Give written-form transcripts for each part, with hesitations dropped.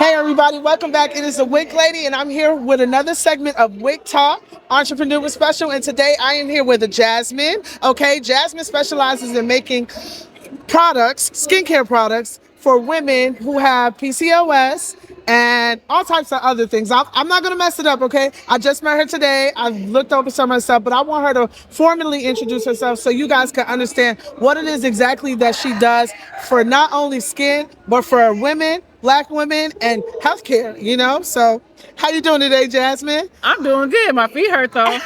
Hey everybody, welcome back. It is the Wick Lady, and I'm here with another segment of Wick Talk, Entrepreneur Special. And today I am here with a Jasmine. Okay, Jasmine specializes in making products, skincare products for women who have PCOS and all types of other things. I'm not going to mess it up, okay? I just met her today. I've looked over some of her stuff, but I want her to formally introduce herself so you guys can understand what it is exactly that she does for not only skin, but for women, Black women, and healthcare, you know? So how you doing today, Jasmine? I'm doing good. My feet hurt though.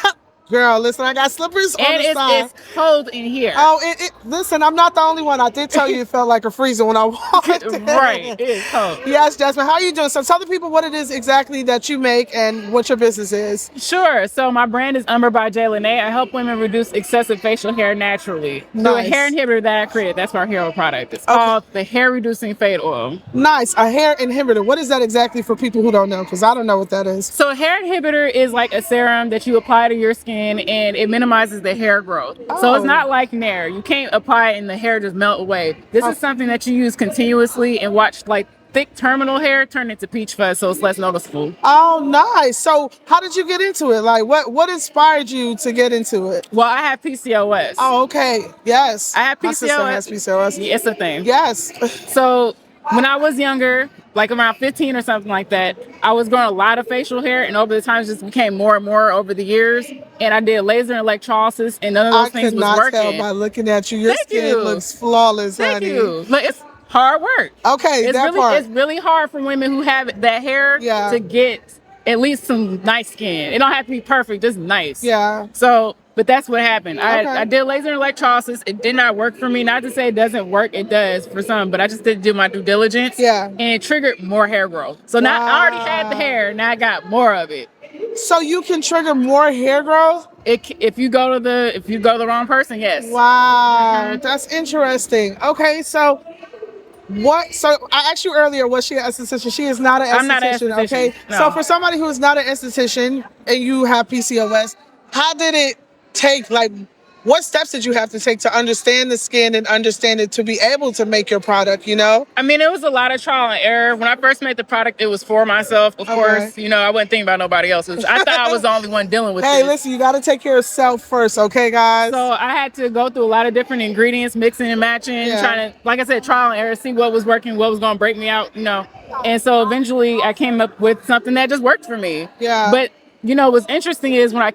Girl, listen, I got slippers on And the side. it's cold in here. Oh, listen, I'm not the only one. I did tell you it felt like a freezer when I walked in. Right. It is cold. Yes, Jasmine, how are you doing? So tell the people what it is exactly that you make and what your business is. Sure. So my brand is umberjay. I help women reduce excessive facial hair naturally through a hair inhibitor that I created. That's our hero product. It's called the hair reducing fade oil. Nice. A hair inhibitor. What is that exactly for people who don't know? Because I don't know what that is. So a hair inhibitor is like a serum that you apply to your skin and it minimizes the hair growth. So it's not like Nair. You can't apply it and the hair just melt away. This is something that you use continuously and watch like thick terminal hair turn into peach fuzz so it's less noticeable. Oh, nice. So how did you get into it? Like what inspired you to get into it? Well, I have PCOS. Oh, okay. Yes. I have PCOS. My sister has PCOS. Yeah, it's a thing. Yes. So when I was younger, like around 15 or something like that, I was growing a lot of facial hair, and over the time, it just became more and more over the years. And I did laser and electrolysis, and none of those things was working. I could not tell by looking at you. Your skin looks flawless, honey. Thank you. Look, it's hard work. Okay, It's really hard for women who have that hair to get at least some nice skin. It don't have to be perfect, just nice. Yeah. So, but that's what happened. I did laser and electrolysis. It did not work for me. Not to say it doesn't work. It does for some, but I just didn't do my due diligence. Yeah. And it triggered more hair growth. So now I already had the hair. Now I got more of it. So you can trigger more hair growth? If you go to the wrong person, yes. Wow. That's interesting. Okay, so so I asked you earlier, was she an esthetician? She is not an esthetician. I'm not an esthetician. Okay. No. So for somebody who is not an esthetician and you have PCOS, how did it take, like, what steps did you have to take to understand the skin and understand it to be able to make your product, you know? I mean, it was a lot of trial and error. When I first made the product, it was for myself. Of course, you know, I wasn't thinking about nobody else. I thought I was the only one dealing with it. Hey, listen, you got to take care of self first, okay, guys? So I had to go through a lot of different ingredients, mixing and matching, trying to, like I said, trial and error, see what was working, what was going to break me out, you know. And so eventually I came up with something that just worked for me. Yeah. But you know, what's interesting is when I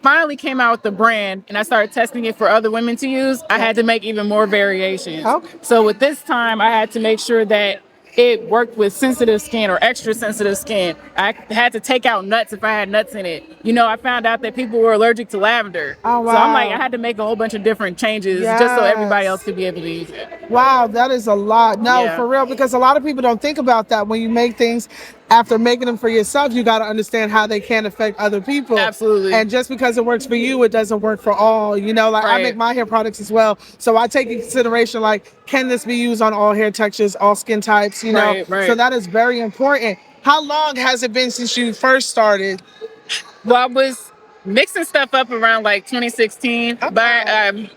finally came out with the brand and I started testing it for other women to use, I had to make even more variations. Okay. So with this time, I had to make sure that it worked with sensitive skin or extra sensitive skin. I had to take out nuts if I had nuts in it. You know, I found out that people were allergic to lavender. Oh, wow. So I'm like, I had to make a whole bunch of different changes just so everybody else could be able to use it. Wow, that is a lot. No, for real, because a lot of people don't think about that. When you make things, after making them for yourself, you got to understand how they can affect other people. Absolutely. And just because it works for you, it doesn't work for all. You know, like I make my hair products as well. So I take in consideration, like, can this be used on all hair textures, all skin types, you know? Right. So that is very important. How long has it been since you first started? Well, I was mixing stuff up around like 2016, but I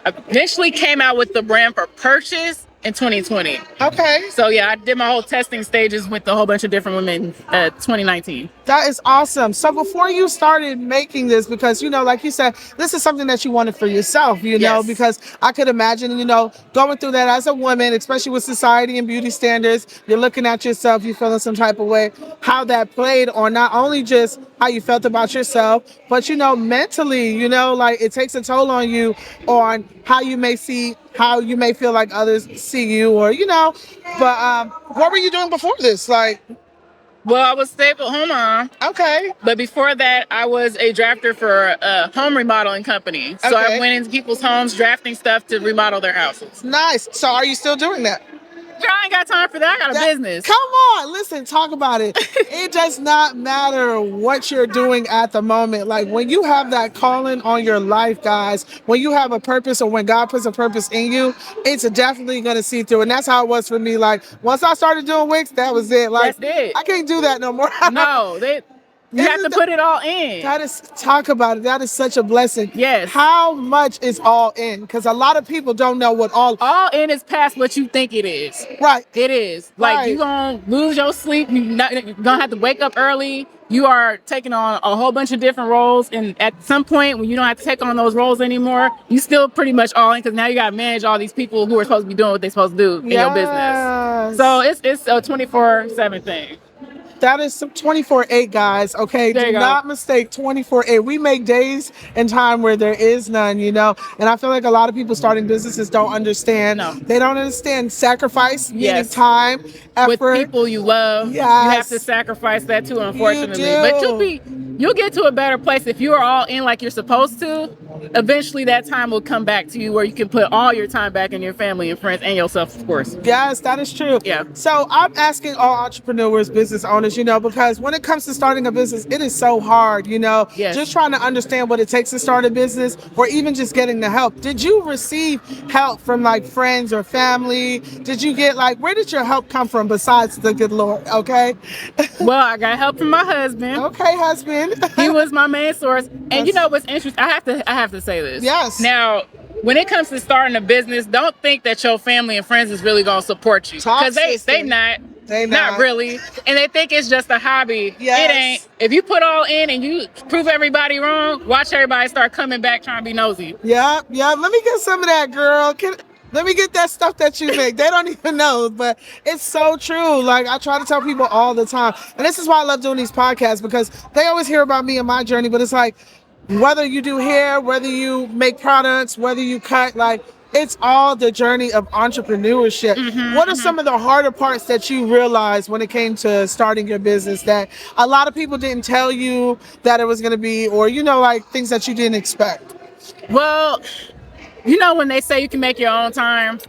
eventually came out with the brand for purchase in 2020. Okay. So yeah, I did my whole testing stages with a whole bunch of different women 2019. That is awesome. So before you started making this, because, you know, like you said, this is something that you wanted for yourself, you know, because I could imagine, you know, going through that as a woman, especially with society and beauty standards, you're looking at yourself, you're feeling some type of way, how that played on not only just how you felt about yourself, but, you know, mentally, you know, like it takes a toll on you on how you may feel like others see you, or, you know, but what were you doing before this? Like, well, I was stay-at-home mom. Okay. But before that, I was a drafter for a home remodeling company. So I went into people's homes drafting stuff to remodel their houses. Nice. So are you still doing that? I ain't got time for that. I got a business. Come on, listen, talk about it. It does not matter what you're doing at the moment. Like when you have that calling on your life, guys, when you have a purpose or when God puts a purpose in you, it's definitely going to see through. And that's how it was for me. Like once I started doing wigs, that was it. Like that's it. I can't do that no more. No, You have to put it all in. That is, talk about it. That is such a blessing. Yes. How much is all in? Because a lot of people don't know what all in is past what you think it is. Right. It is. Like, Right. you're going to lose your sleep. You're going to have to wake up early. You are taking on a whole bunch of different roles. And at some point, when you don't have to take on those roles anymore, you still pretty much all in, because now you got to manage all these people who are supposed to be doing what they're supposed to do in your business. So it's a 24/7 thing. That is 24/8, guys. Okay, do not mistake 24/8. We make days and time where there is none, you know. And I feel like a lot of people starting businesses don't understand. No. They don't understand sacrifice, meaning Yes. time, effort. With people you love, Yes. you have to sacrifice that too, unfortunately. You But do. you'll get to a better place if you are all in like you're supposed to. Eventually, that time will come back to you where you can put all your time back in your family and friends and yourself, of course. Yes, that is true. Yeah. So I'm asking all entrepreneurs, business owners, you know, because when it comes to starting a business, it is so hard, you know, Yes. just trying to understand what it takes to start a business, or even just getting the help. Did you receive help from like friends or family? Did you get like, where did your help come from besides the good Lord? Okay. Well, I got help from my husband. Okay, husband. He was my main source. And you know what's interesting? I have to say this. Yes. Now, when it comes to starting a business, don't think that your family and friends is really gonna support you, because they not. They not really, and they think it's just a hobby. Yes. It ain't. If you put all in and you prove everybody wrong, watch everybody start coming back trying to be nosy. Yeah. Let me get some of that, girl. Let me get that stuff that you make. They don't even know, but it's so true. Like, I try to tell people all the time. And this is why I love doing these podcasts, because they always hear about me and my journey, but it's like, whether you do hair, whether you make products, whether you cut, like, it's all the journey of entrepreneurship. What are some of the harder parts that you realized when it came to starting your business that a lot of people didn't tell you that it was going to be, or, you know, like things that you didn't expect? Well, you know, when they say you can make your own time,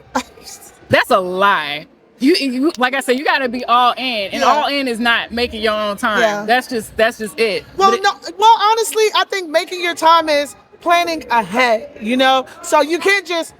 that's a lie. You like I said, you got to be all in, and all in is not making your own time. Yeah. That's just it. Well, honestly, I think making your time is planning ahead, you know? So you can't just,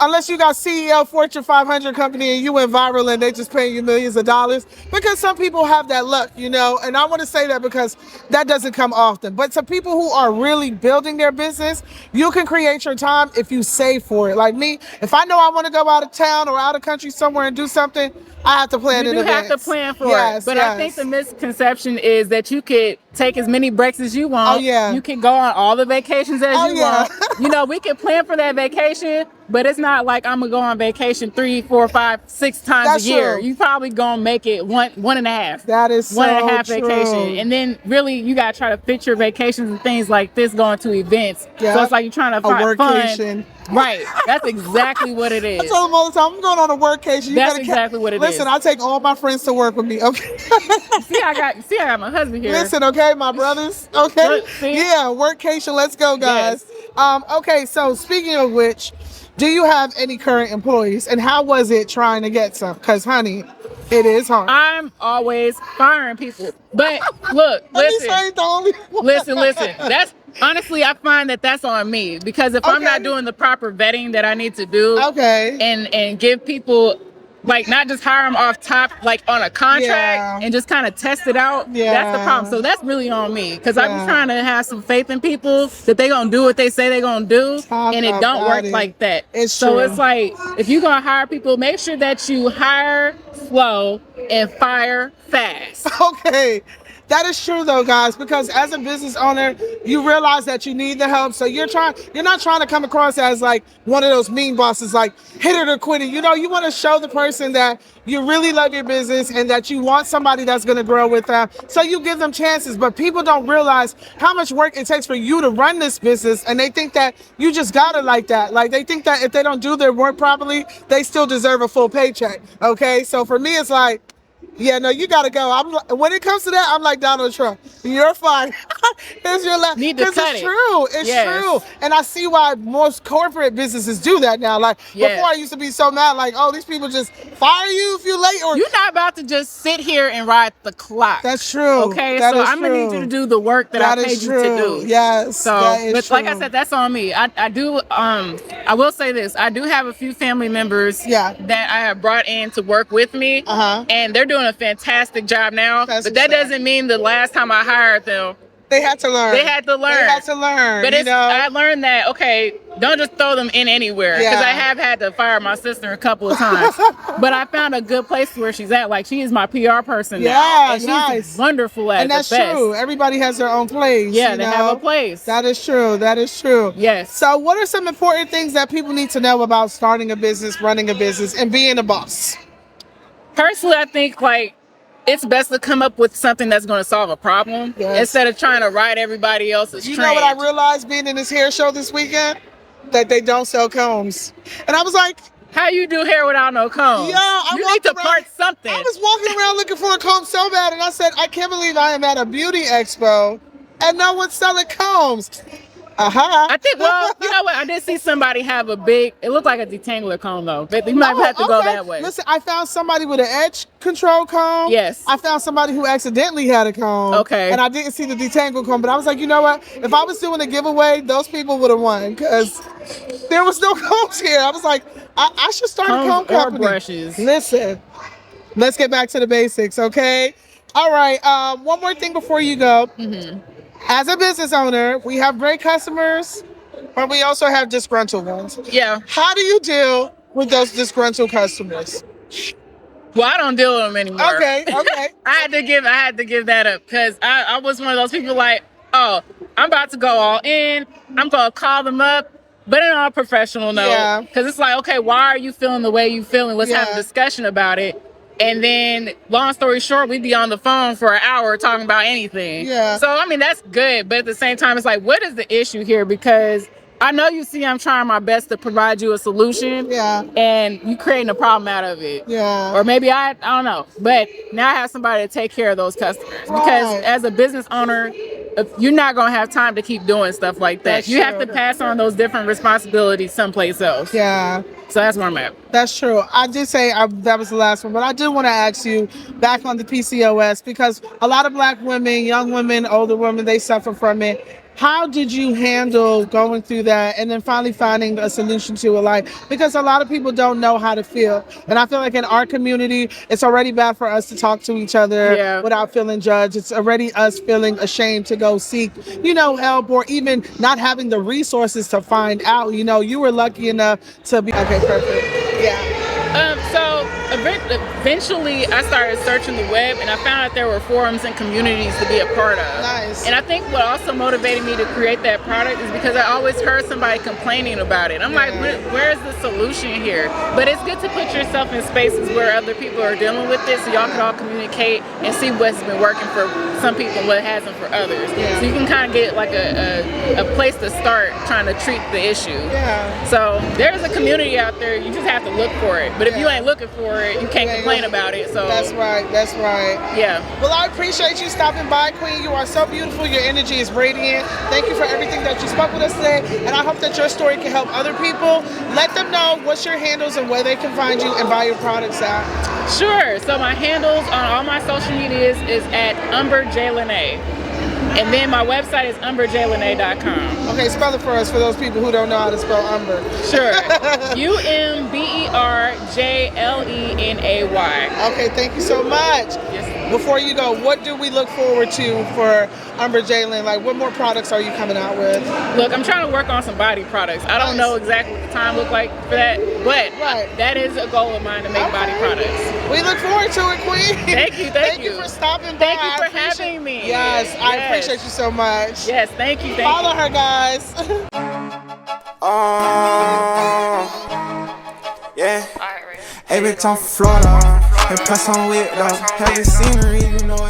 unless you got CEO Fortune 500 company and you went viral and they just paying you millions of dollars, because some people have that luck, you know? And I want to say that because that doesn't come often. But some people who are really building their business, you can create your time if you save for it. Like me, if I know I want to go out of town or out of country somewhere and do something, I have to plan in advance. You have to plan for it. But I think the misconception is that you could take as many breaks as you want. Oh, yeah. You can go on all the vacations as you want. You know, we can plan for that vacation, but it's not like I'm gonna go on vacation 3, 4, 5, 6 times a year. True. You probably gonna make it one and a half. That is so 1.5 true. vacation. And then really you gotta try to fit your vacations and things like this going to events. Yeah. So it's like you're trying to find workation. fun. Right. That's exactly what it is. I tell them all the time, I'm going on a workation. That's exactly what it is. Listen, I take all my friends to work with me, okay? See, I got my husband here. Listen, okay, my brothers, okay? Look, see? Yeah, workation, let's go, guys. Yes. Okay, so speaking of which, do you have any current employees, and how was it trying to get some? Because, honey, it is hard. I'm always firing people. But look, listen. ain't the only one. Listen. That's honestly, I find that that's on me, because if I'm not doing the proper vetting that I need to do, and give people, like, not just hire them off top, like on a contract, and just kind of test it out. That's the problem. So that's really on me, because I'm trying to have some faith in people that they gonna do what they say they gonna do, and it don't work like that. It's like, if you gonna hire people, make sure that you hire slow and fire fast. Okay. That is true though, guys, because as a business owner, you realize that you need the help. So you're not trying to come across as like one of those mean bosses, like hit it or quit it. You know, you want to show the person that you really love your business and that you want somebody that's going to grow with them. So you give them chances, but people don't realize how much work it takes for you to run this business. And they think that you just got it like that. Like, they think that if they don't do their work properly, they still deserve a full paycheck. Okay. So for me, it's like, yeah, no, you gotta go. When it comes to that, I'm like Donald Trump. You're fine. It's your left. Need to cut it's it. true. It's true. And I see why most corporate businesses do that now. Like before, I used to be so mad. Like, oh, these people just fire you if you're late. Or you're not about to just sit here and ride the clock. That's true. Okay, that so is I'm gonna need you to do the work that I paid you to do. Yes. So, but like I said, that's on me. I do. I will say this. I do have a few family members. Yeah. That I have brought in to work with me. And they're doing a fantastic job now, That's but that what's up. doesn't mean the last time I hired them, They had to learn. they had to learn. They had to learn. But you it's, know? I learned that, okay, don't just throw them in anywhere. Because I have had to fire my sister a couple of times. But I found a good place where she's at. Like, she is my PR person now. And she's wonderful at it. And that's true. Everybody has their own place. Yeah, they have a place. That is true. That is true. Yes. So what are some important things that people need to know about starting a business, running a business, and being a boss? Personally, I think, like, it's best to come up with something that's going to solve a problem instead of trying to ride everybody else's trend. You know what I realized being in this hair show this weekend? That they don't sell combs. And I was like, how you do hair without no combs? Yeah, you need to part something. I was walking around looking for a comb so bad, and I said, I can't believe I am at a beauty expo and no one's selling combs. I think, well, you know what? I did see somebody have a big, it looked like a detangler comb though. But you might have to go that way. Listen, I found somebody with an edge control comb. Yes. I found somebody who accidentally had a comb. Okay. And I didn't see the detangle comb, but I was like, you know what? If I was doing a giveaway, those people would have won because there was no combs here. I was like, I should start a comb company. Brushes. Listen, let's get back to the basics, okay? All right. One more thing before you go. As a business owner, we have great customers, but we also have disgruntled ones. Yeah. How do you deal with those disgruntled customers? Well, I don't deal with them anymore. Okay. I had to give that up because I was one of those people like, oh, I'm about to go all in. I'm gonna call them up, but in a professional note. Yeah. Because it's like, okay, why are you feeling the way you feeling? Let's have a discussion about it. And then, long story short, we'd be on the phone for an hour talking about anything. Yeah. So, I mean, that's good. But at the same time, it's like, what is the issue here? Because I know you see I'm trying my best to provide you a solution. Yeah. And you creating a problem out of it. Yeah. Or maybe I don't know. But now I have somebody to take care of those customers. Right. Because as a business owner, you're not going to have time to keep doing stuff like that. You have to pass on those different responsibilities someplace else. Yeah. So that's where I'm at. That's true. I did say that was the last one, but I do want to ask you back on the PCOS because a lot of Black women, young women, older women, they suffer from it. How did you handle going through that and then finally finding a solution to it? Like, because a lot of people don't know how to feel. And I feel like in our community, it's already bad for us to talk to each other without feeling judged. It's already us feeling ashamed to go seek, help or even not having the resources to find out. You were lucky enough to be, okay, perfect. Yeah. So eventually I started searching the web and I found out there were forums and communities to be a part of. Nice. And I think what also motivated me to create that product is because I always heard somebody complaining about it. I'm like, where's the solution here? But it's good to put yourself in spaces where other people are dealing with this so y'all can all communicate and see what's been working for some people and what hasn't for others. Yeah. So you can kind of get like a place to start trying to treat the issue. Yeah. So there's a community out there, you just have to look for it. But if you ain't looking for it, you can't complain about it. So That's right. Yeah. Well, I appreciate you stopping by, Queen. You are so beautiful. Your energy is radiant. Thank you for everything that you spoke with us today. And I hope that your story can help other people. Let them know what's your handles and where they can find you and buy your products at. Sure. So my handles on all my social medias is at umberjay. And then my website is umberjay.com. Okay, spell it for us for those people who don't know how to spell Umber. Sure. UMBERJLENAY. Okay, thank you so much. Yes. Before you go, what do we look forward to for Umber Jalen? Like, what more products are you coming out with? Look, I'm trying to work on some body products. I don't know exactly what the time look like for that, but that is a goal of mine to make body products. We look forward to it, Queen. Thank you. Thank you for stopping by. Thank you for having me. Yes, I appreciate you so much. Yes, thank you. Follow her, guys. Yeah. Hey, bitch, I'm from Florida. And pass on with though. Have the scenery, you know it.